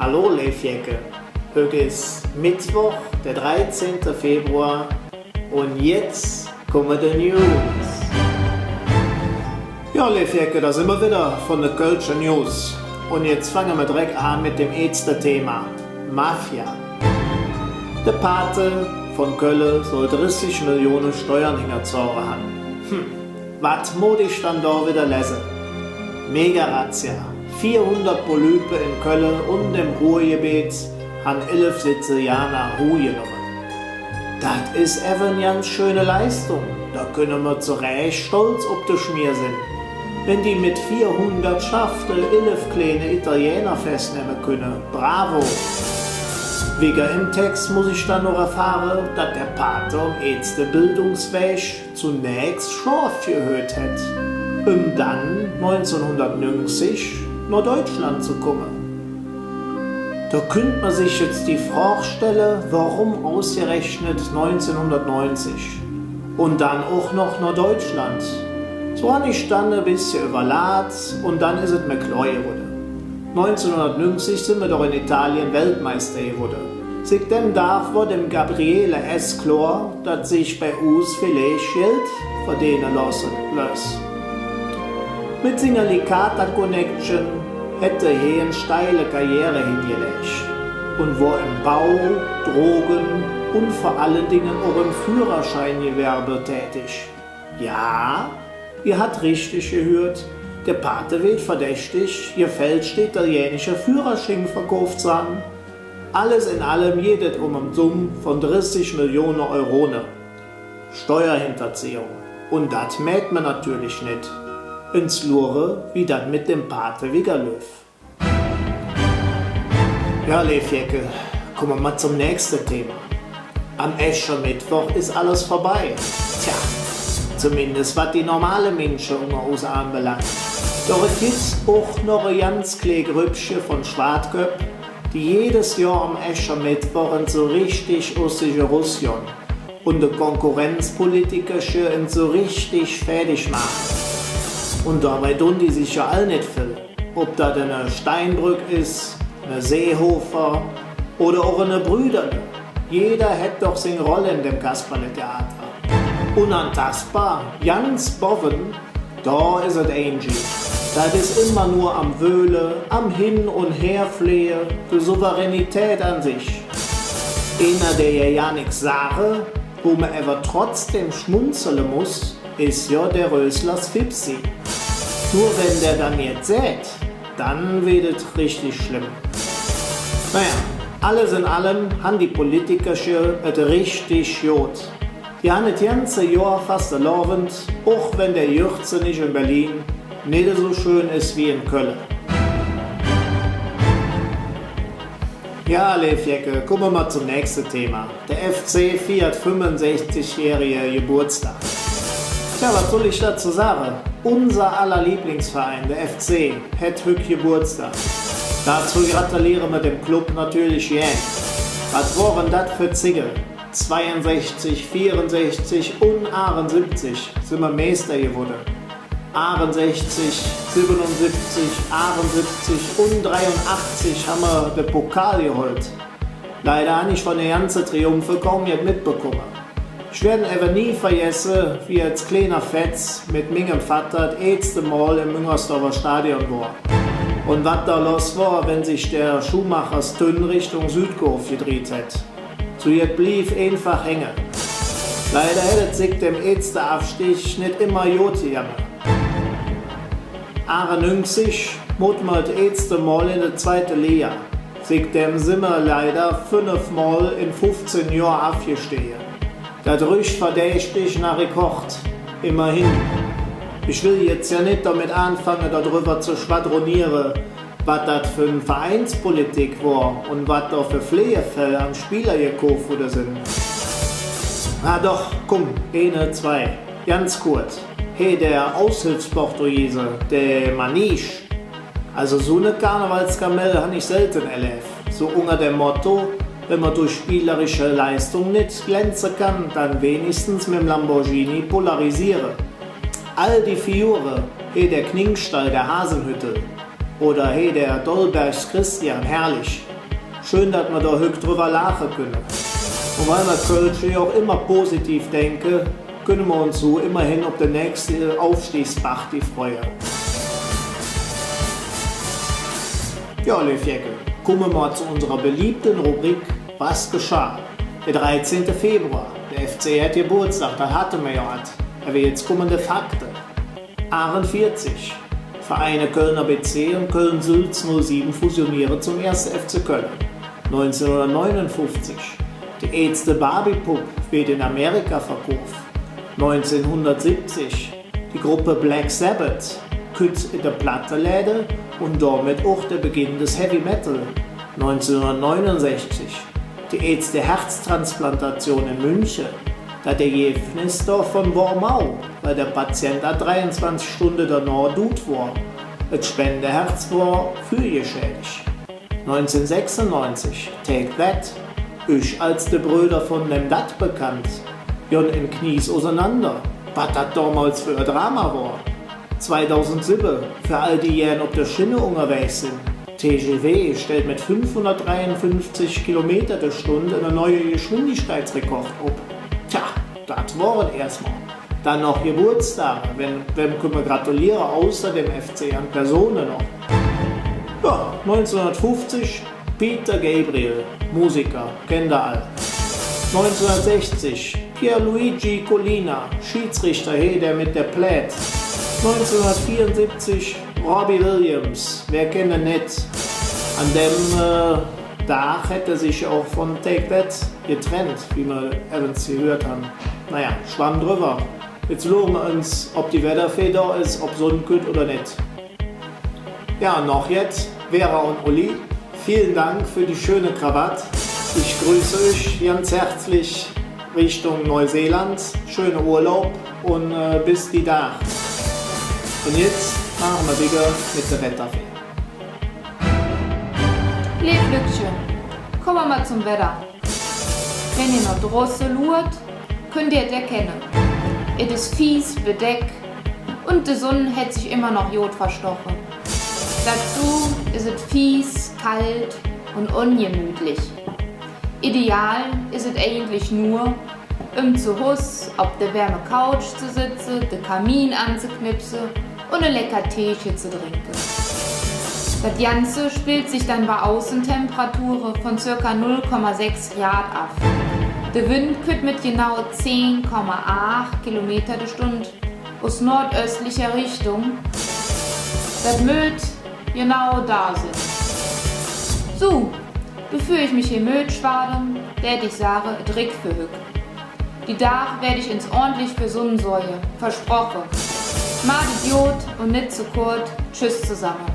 Hallo Leifjecke, heute ist Mittwoch, der 13. Februar und jetzt kommen die News. Ja Leifjecke, da sind wir wieder von der Kölscher News und jetzt fangen wir direkt an mit dem ersten Thema, Mafia. Der Pate von Köln soll 30 Millionen Steuern hingezogen haben. Was muss ich dann da wieder lesen? Mega-Razzia. 400 Polypen in Köln und im Ruhrgebiet haben 11 Sizilianer Ruhe genommen. Das ist eben eine ganz schöne Leistung. Da können wir zu Recht stolz auf den Schmier sind. Wenn die mit 400 Schaften 11 kleine Italiener festnehmen können, bravo! Wegen im Text muss ich dann noch erfahren, dass der Pate am ehesten Bildungsweg zunächst scharf gehört hat, um dann 1990 nach Deutschland zu kommen. Da könnte man sich jetzt die Frage stellen, warum ausgerechnet 1990 und dann auch noch nach Deutschland. So habe ich dann ein bisschen überladen und dann ist es mir klar geworden. 1990 sind wir doch in Italien Weltmeister geworden. Seit dem Tag wurde dem Gabriele S. klar, dass sich bei uns vielleicht Geld verdienen lassen lässt. Mit seiner Licata Connection hätte er eine steile Karriere hingelegt und war im Bau, Drogen und vor allen Dingen auch im Führerscheingewerbe tätig. Ja, ihr habt richtig gehört, der Pate wird verdächtig, gefälschte italienische Führerschein verkauft zu haben. Alles in allem geht es um eine Summe von 30 Millionen Euro. Steuerhinterziehung. Und das merkt man natürlich nicht. Ins Lure, wie das mit dem Pate Wiggerlöf. Ja, Leifjecke, kommen wir mal zum nächsten Thema. Am Aschermittwoch ist alles vorbei. Tja, zumindest was die normale Menschen um uns anbelangt. Doch es gibt auch noch ein ganz kleines Grüppchen von Schwartköpf, die jedes Jahr am Aschermittwoch so richtig aus sich Russland und die Konkurrenzpolitiker so richtig fertig machen. Und dabei tun die sich ja all nicht viel. Ob das eine Steinbrück ist, eine Seehofer oder auch eine Brüderle. Jeder hat doch seine Rolle in dem Kasperle-Theater. Unantastbar, ganz boven, da ist es Angie. Das ist immer nur am Wöhle, am Hin- und Herflehen, die Souveränität an sich. Einer, der ja nichts sage, wo man aber trotzdem schmunzeln muss, ist ja der Röslers Fipsi. Nur wenn der dann jetzt sät, dann wird es richtig schlimm. Naja, alles in allem haben die Politiker es richtig gut. Die haben das ganze Jahr fast erlaubt, auch wenn der Jürze nicht in Berlin nicht so schön ist wie in Köln. Ja, Leifjecke, kommen wir mal zum nächsten Thema. Der FC feiert 65-jährige Geburtstag. Ja, was soll ich dazu sagen? Unser aller Lieblingsverein, der FC, hat heute Geburtstag. Dazu gratulieren wir dem Club natürlich gern. Was waren das für Ziggel? 62, 64 und 78 sind wir Meister geworden. 68, 77, 78 und 83 haben wir den Pokal geholt. Leider habe ich von den ganzen Triumphen kaum nicht mitbekommen. Ich werde aber nie vergessen, wie als kleiner Fetz mit meinem Vater das erste Mal im Müngersdorfer Stadion war. Und was da los war, wenn sich der Schuhmachers-Tünn Richtung Südkurve gedreht hat. So jetzt blieb einfach hängen. Leider hätte sich dem ersten Abstich nicht immer gut gegangen. 91 musste man das erste Mal in der zweiten Liga. Seitdem sind wir leider 5 Mal in 15 Jahren abgestiegen. Das riecht verdächtig nach Rekord. Immerhin. Ich will jetzt ja nicht damit anfangen, darüber zu schwadronieren, was das für eine Vereinspolitik war und was da für Pflegefälle am Spieler gekauft worden sind. Ah doch, komm, 1, 2, ganz kurz. Hey, der Aushilfsportugiese, der Maniche. Also so eine Karnevalskamelle habe ich selten erlebt. So unter dem Motto, wenn man durch spielerische Leistung nicht glänzen kann, dann wenigstens mit dem Lamborghini polarisieren. All die Figuren, hey der Kninkstall der Hasenhütte oder hey der Dolbergs Christian, herrlich. Schön, dass wir da heute drüber lachen können. Und weil wir Kölsche ja auch immer positiv denken, können wir uns so immerhin auf den nächsten Aufstiegsparty freuen. Ja, Löfjecke, kommen wir mal zu unserer beliebten Rubrik Was geschah? Der 13. Februar. Der FC hat Geburtstag, da hatten wir ja was. Aber jetzt kommen die Fakten. 48. Vereine Kölner BC und Köln-Sülz 07 fusionieren zum 1. FC Köln. 1959. Die erste Barbie-Puppe wird in Amerika verkauft. 1970. Die Gruppe Black Sabbath kütt in der Plattenläden und damit auch der Beginn des Heavy Metal. 1969. Die erste Herztransplantation in München. Das Ergebnis von Wormau, weil der Patient 23 Stunden danach tot war. Das Spendeherz war fürgeschädigt. 1996, Take That, ich als der Brüder von dem Dat bekannt. Jon in Knies auseinander, was das damals für ein Drama war. 2007, für all die Jähren auf der Schiene unterwegs sind. TGW stellt mit 553 km der Stunde einen neuen Geschwindigkeitsrekord ab. Tja, das war es erstmal. Dann noch Geburtstage, wem können wir gratulieren, außer dem FC an Personen noch. Ja, 1950, Peter Gabriel, Musiker, kennt ihr alle. 1960, Pierluigi Collina, Schiedsrichter, der mit der Plaid. 1974, Robbie Williams, wer kennt ihn nicht? An dem Tag hätte sich auch von Take That getrennt, wie wir evans gehört haben. Naja, schwamm drüber. Jetzt schauen wir uns, ob die Wetterfee da ist, ob Sonne gut oder nicht. Ja, noch jetzt, Vera und Uli, vielen Dank für die schöne Krawatte. Ich grüße euch ganz herzlich Richtung Neuseeland. Schönen Urlaub und bis die Tag. Und jetzt machen wir wieder mit der Wetterfee. Lieb Glückchen, kommen wir mal zum Wetter. Wenn ihr noch draußen lurt, könnt ihr es erkennen. Es ist fies, bedeckt und die Sonne hat sich immer noch Jod verstochen. Dazu ist es fies, kalt und ungemütlich. Ideal ist es eigentlich nur, zu Hus auf der warmen Couch zu sitzen, den Kamin anzuknipsen und ein lecker Teechen zu trinken. Das Ganze spielt sich dann bei Außentemperaturen von ca. 0,6 Grad ab. Der Wind könnte mit genau 10,8 km die Stunde aus nordöstlicher Richtung das Möd genau da sind. So, bevor ich mich hier Möd schwade, werde ich sagen, Drick für Hück. Die Dach werde ich ins ordentlich für Sonnensäue, versprochen. Macht Idiot und nicht zu kurz. Tschüss zusammen.